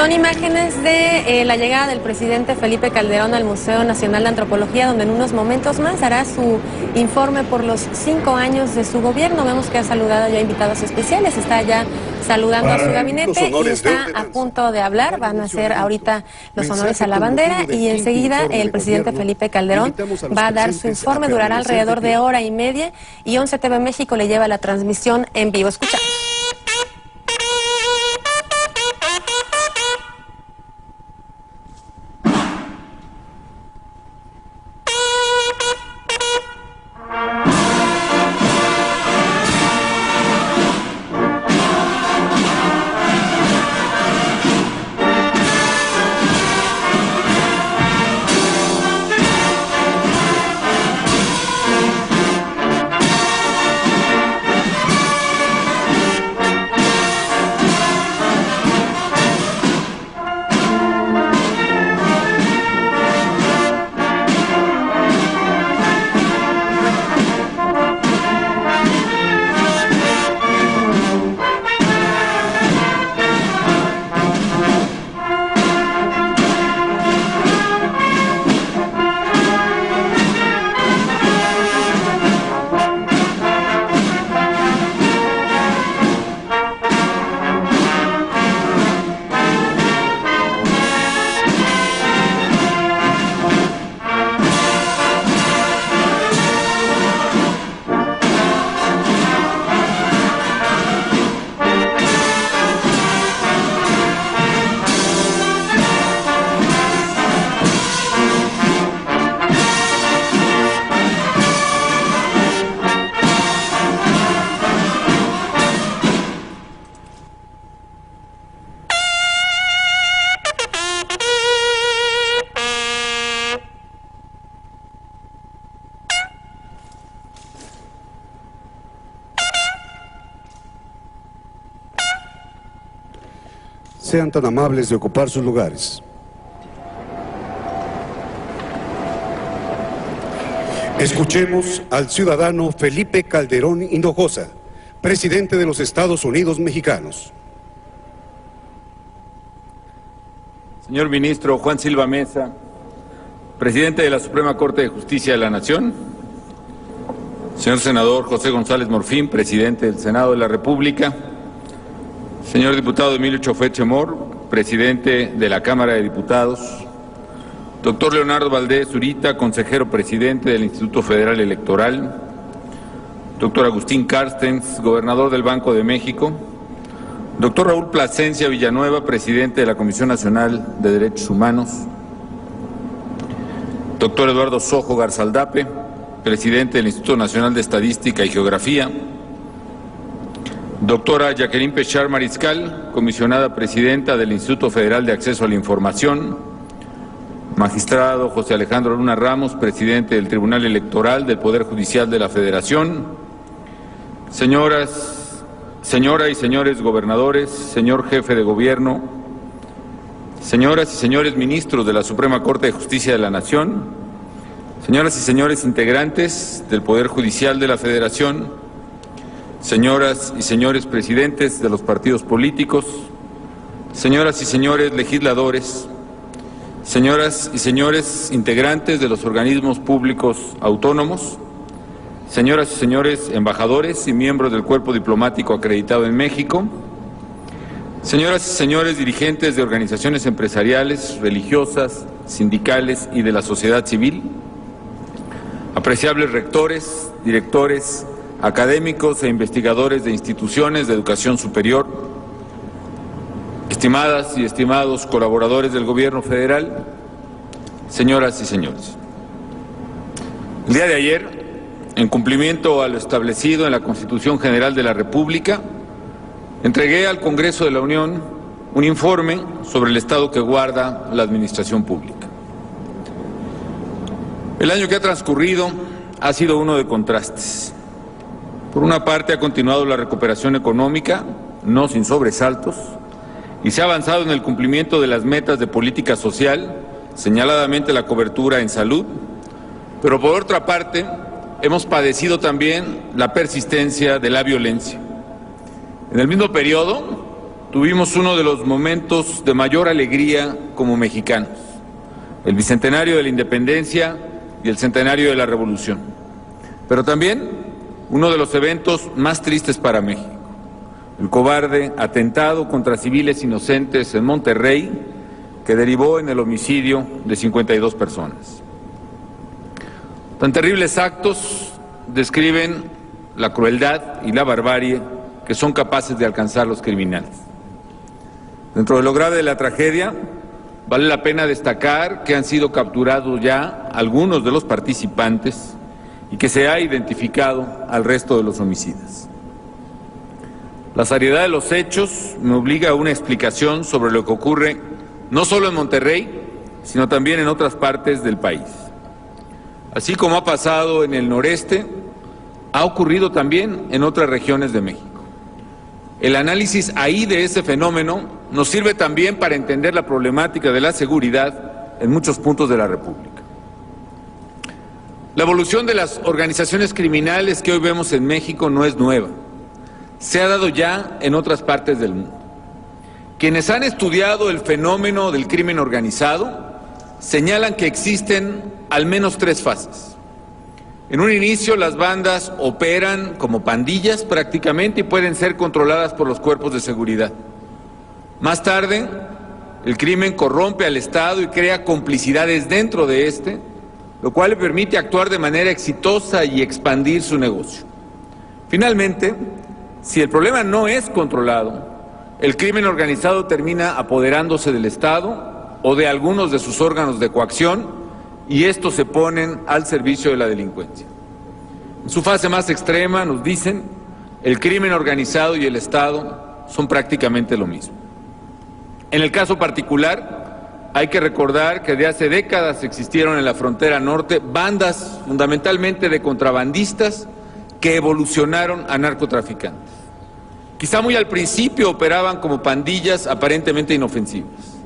Son imágenes de la llegada del presidente Felipe Calderón al Museo Nacional de Antropología, donde en unos momentos más hará su informe por los 5 años de su gobierno. Vemos que ha saludado ya invitados especiales, está ya saludando a su gabinete y está a punto de hablar. Van a hacer ahorita los honores a la bandera y enseguida el presidente Felipe Calderón va a dar su informe. Durará alrededor de hora y media y 11 TV México le lleva la transmisión en vivo. Escuchamos. Sean tan amables de ocupar sus lugares. Escuchemos al ciudadano Felipe Calderón Hinojosa, presidente de los Estados Unidos mexicanos. Señor ministro Juan Silva Meza, presidente de la Suprema Corte de Justicia de la Nación. Señor senador José González Morfín, presidente del Senado de la República. Señor diputado Emilio Chofé Chemor, presidente de la Cámara de Diputados. Doctor Leonardo Valdés Zurita, consejero presidente del Instituto Federal Electoral. Doctor Agustín Carstens, gobernador del Banco de México. Doctor Raúl Plasencia Villanueva, presidente de la Comisión Nacional de Derechos Humanos. Doctor Eduardo Sojo Garzaldape, presidente del Instituto Nacional de Estadística y Geografía. Doctora Jacqueline Pechar Mariscal, comisionada presidenta del Instituto Federal de Acceso a la Información. Magistrado José Alejandro Luna Ramos, presidente del Tribunal Electoral del Poder Judicial de la Federación. Señoras y señores gobernadores, señor jefe de gobierno, señoras y señores ministros de la Suprema Corte de Justicia de la Nación, señoras y señores integrantes del Poder Judicial de la Federación, señoras y señores presidentes de los partidos políticos, señoras y señores legisladores, señoras y señores integrantes de los organismos públicos autónomos, señoras y señores embajadores y miembros del cuerpo diplomático acreditado en México, señoras y señores dirigentes de organizaciones empresariales, religiosas, sindicales y de la sociedad civil, apreciables rectores, directores, académicos e investigadores de instituciones de educación superior, estimadas y estimados colaboradores del Gobierno federal, señoras y señores. El día de ayer, en cumplimiento a lo establecido en la Constitución General de la República, entregué al Congreso de la Unión un informe sobre el estado que guarda la administración pública. El año que ha transcurrido ha sido uno de contrastes. Por una parte, ha continuado la recuperación económica, no sin sobresaltos, y se ha avanzado en el cumplimiento de las metas de política social, señaladamente la cobertura en salud, pero por otra parte, hemos padecido también la persistencia de la violencia. En el mismo periodo, tuvimos uno de los momentos de mayor alegría como mexicanos, el bicentenario de la independencia y el centenario de la revolución, pero también uno de los eventos más tristes para México, el cobarde atentado contra civiles inocentes en Monterrey, que derivó en el homicidio de 52 personas. Tan terribles actos describen la crueldad y la barbarie que son capaces de alcanzar los criminales. Dentro de lo grave de la tragedia, vale la pena destacar que han sido capturados ya algunos de los participantes y que se ha identificado al resto de los homicidas. La seriedad de los hechos me obliga a una explicación sobre lo que ocurre no solo en Monterrey, sino también en otras partes del país. Así como ha pasado en el noreste, ha ocurrido también en otras regiones de México. El análisis ahí de ese fenómeno nos sirve también para entender la problemática de la seguridad en muchos puntos de la República. La evolución de las organizaciones criminales que hoy vemos en México no es nueva. Se ha dado ya en otras partes del mundo. Quienes han estudiado el fenómeno del crimen organizado señalan que existen al menos 3 fases. En un inicio, las bandas operan como pandillas prácticamente y pueden ser controladas por los cuerpos de seguridad. Más tarde, el crimen corrompe al Estado y crea complicidades dentro de este, lo cual le permite actuar de manera exitosa y expandir su negocio. Finalmente, si el problema no es controlado, el crimen organizado termina apoderándose del Estado o de algunos de sus órganos de coacción, y estos se ponen al servicio de la delincuencia. En su fase más extrema, nos dicen, el crimen organizado y el Estado son prácticamente lo mismo. En el caso particular, hay que recordar que de hace décadas existieron en la frontera norte bandas fundamentalmente de contrabandistas que evolucionaron a narcotraficantes. Quizá muy al principio operaban como pandillas aparentemente inofensivas.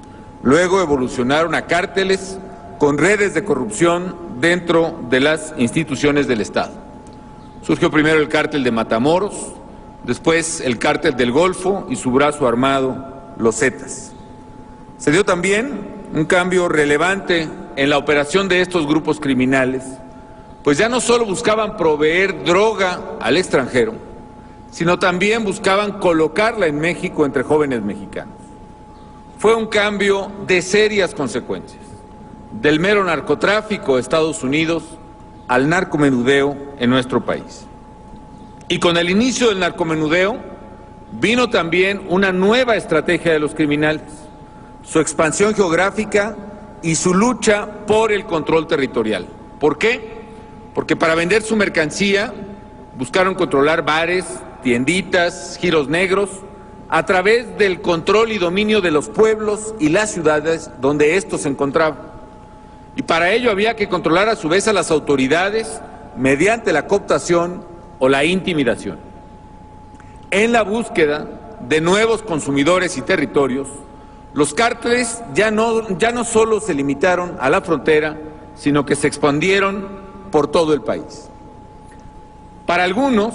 Luego evolucionaron a cárteles con redes de corrupción dentro de las instituciones del Estado. Surgió primero el cártel de Matamoros, después el cártel del Golfo y su brazo armado, los Zetas. Se dio también un cambio relevante en la operación de estos grupos criminales, pues ya no solo buscaban proveer droga al extranjero, sino también buscaban colocarla en México entre jóvenes mexicanos. Fue un cambio de serias consecuencias, del mero narcotráfico de Estados Unidos al narcomenudeo en nuestro país. Y con el inicio del narcomenudeo vino también una nueva estrategia de los criminales, su expansión geográfica y su lucha por el control territorial. ¿Por qué? Porque para vender su mercancía buscaron controlar bares, tienditas, giros negros, a través del control y dominio de los pueblos y las ciudades donde estos se encontraban. Y para ello había que controlar a su vez a las autoridades mediante la cooptación o la intimidación. En la búsqueda de nuevos consumidores y territorios, los cárteles ya no solo se limitaron a la frontera, sino que se expandieron por todo el país. Para algunos,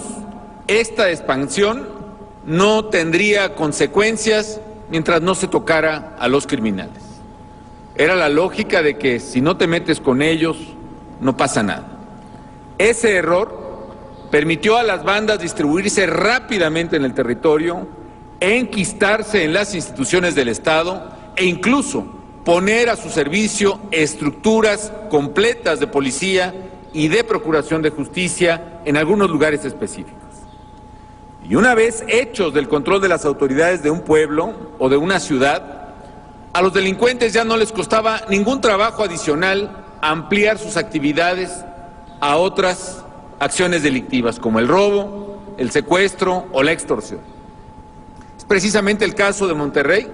esta expansión no tendría consecuencias mientras no se tocara a los criminales. Era la lógica de que si no te metes con ellos, no pasa nada. Ese error permitió a las bandas distribuirse rápidamente en el territorio, enquistarse en las instituciones del Estado e incluso poner a su servicio estructuras completas de policía y de procuración de justicia en algunos lugares específicos. Y una vez hechos del control de las autoridades de un pueblo o de una ciudad, a los delincuentes ya no les costaba ningún trabajo adicional ampliar sus actividades a otras acciones delictivas, como el robo, el secuestro o la extorsión. Es precisamente el caso de Monterrey,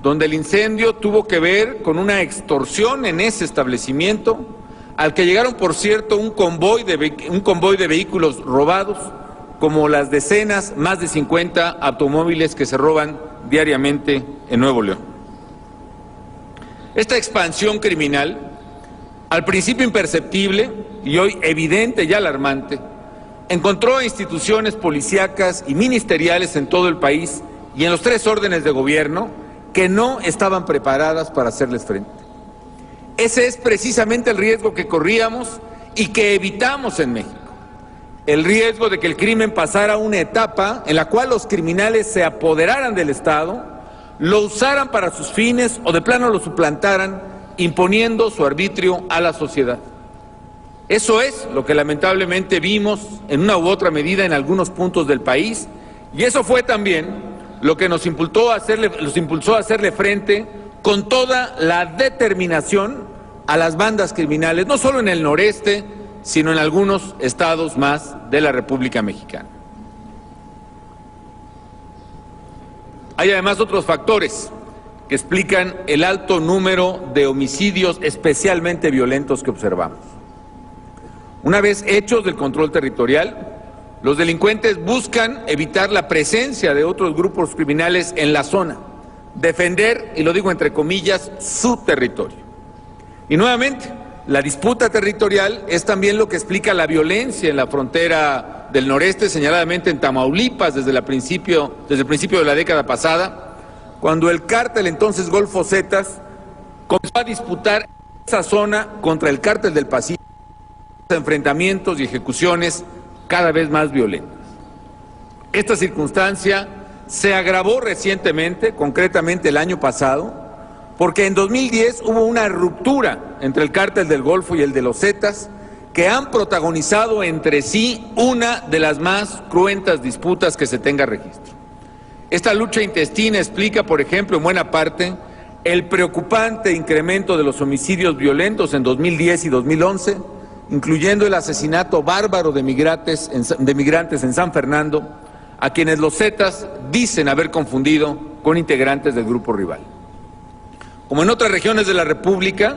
donde el incendio tuvo que ver con una extorsión en ese establecimiento, al que llegaron, por cierto, un convoy de vehículos robados, como las decenas, más de 50 automóviles que se roban diariamente en Nuevo León. Esta expansión criminal, al principio imperceptible y hoy evidente y alarmante, encontró instituciones policíacas y ministeriales en todo el país y en los 3 órdenes de gobierno que no estaban preparadas para hacerles frente. Ese es precisamente el riesgo que corríamos y que evitamos en México. El riesgo de que el crimen pasara a una etapa en la cual los criminales se apoderaran del Estado, lo usaran para sus fines o de plano lo suplantaran, imponiendo su arbitrio a la sociedad. Eso es lo que lamentablemente vimos en una u otra medida en algunos puntos del país, y eso fue también lo que los impulsó a hacerle frente con toda la determinación a las bandas criminales, no solo en el noreste, sino en algunos estados más de la República Mexicana. Hay además otros factores que explican el alto número de homicidios especialmente violentos que observamos. Una vez hechos del control territorial, los delincuentes buscan evitar la presencia de otros grupos criminales en la zona, defender, y lo digo entre comillas, su territorio. Y nuevamente, la disputa territorial es también lo que explica la violencia en la frontera del noreste, señaladamente en Tamaulipas desde el principio de la década pasada, cuando el cártel entonces Golfo Zetas comenzó a disputar esa zona contra el cártel del Pacífico, enfrentamientos y ejecuciones cada vez más violentas. Esta circunstancia se agravó recientemente, concretamente el año pasado, porque en 2010 hubo una ruptura entre el cártel del Golfo y el de los Zetas, que han protagonizado entre sí una de las más cruentas disputas que se tenga registro. Esta lucha intestina explica, por ejemplo, en buena parte, el preocupante incremento de los homicidios violentos en 2010 y 2011, incluyendo el asesinato bárbaro de migrantes en San Fernando, a quienes los Zetas dicen haber confundido con integrantes del grupo rival. Como en otras regiones de la República,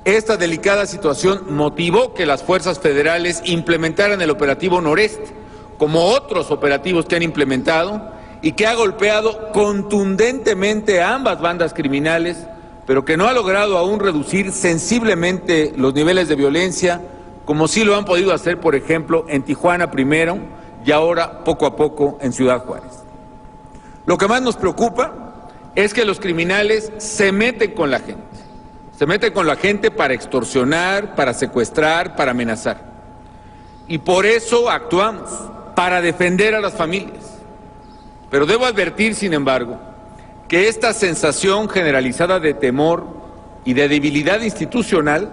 esta delicada situación motivó que las fuerzas federales implementaran el operativo Noreste, como otros operativos que han implementado y que ha golpeado contundentemente a ambas bandas criminales, pero que no ha logrado aún reducir sensiblemente los niveles de violencia, como sí lo han podido hacer, por ejemplo, en Tijuana primero y ahora poco a poco en Ciudad Juárez. Lo que más nos preocupa es que los criminales se meten con la gente. Se meten con la gente para extorsionar, para secuestrar, para amenazar. Y por eso actuamos, para defender a las familias. Pero debo advertir, sin embargo, que esta sensación generalizada de temor y de debilidad institucional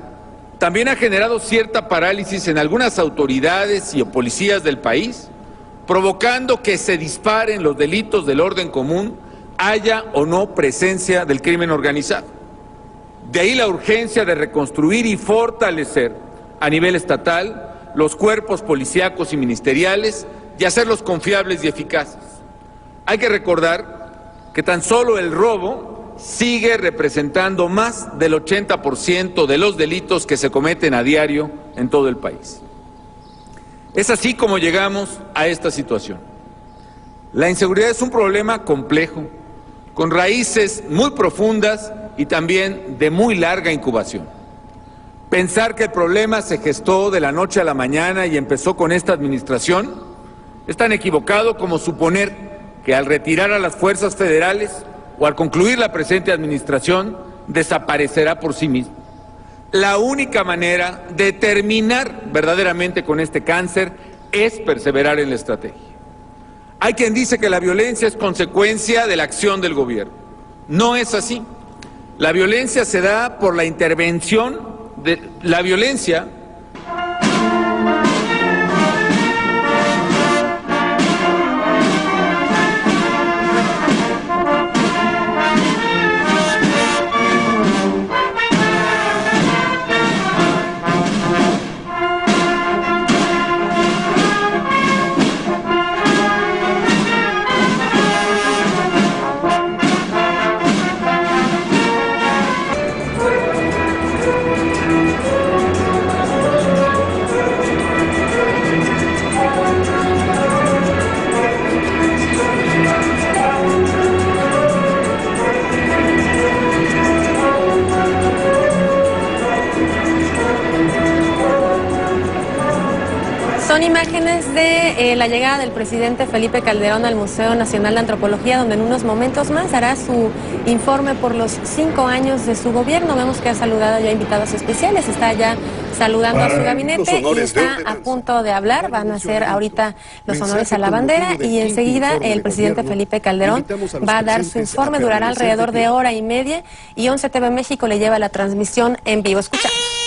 también ha generado cierta parálisis en algunas autoridades y policías del país, provocando que se disparen los delitos del orden común, haya o no presencia del crimen organizado. De ahí la urgencia de reconstruir y fortalecer a nivel estatal los cuerpos policíacos y ministeriales y hacerlos confiables y eficaces. Hay que recordar que tan solo el robo sigue representando más del 80% de los delitos que se cometen a diario en todo el país. Es así como llegamos a esta situación. La inseguridad es un problema complejo, con raíces muy profundas y también de muy larga incubación. Pensar que el problema se gestó de la noche a la mañana y empezó con esta administración es tan equivocado como suponer que al retirar a las fuerzas federales o al concluir la presente administración desaparecerá por sí mismo. La única manera de terminar verdaderamente con este cáncer es perseverar en la estrategia. Hay quien dice que la violencia es consecuencia de la acción del gobierno. No es así. La violencia se da por la intervención de la violencia. la llegada del presidente Felipe Calderón al Museo Nacional de Antropología, donde en unos momentos más hará su informe por los 5 años de su gobierno. Vemos que ha saludado ya invitados especiales, está ya saludando a su gabinete y está a punto de hablar. Van a hacer ahorita los honores a la bandera y enseguida el presidente Felipe Calderón va a dar su informe. Durará alrededor de hora y media y 11 TV México le lleva la transmisión en vivo. Escuchamos.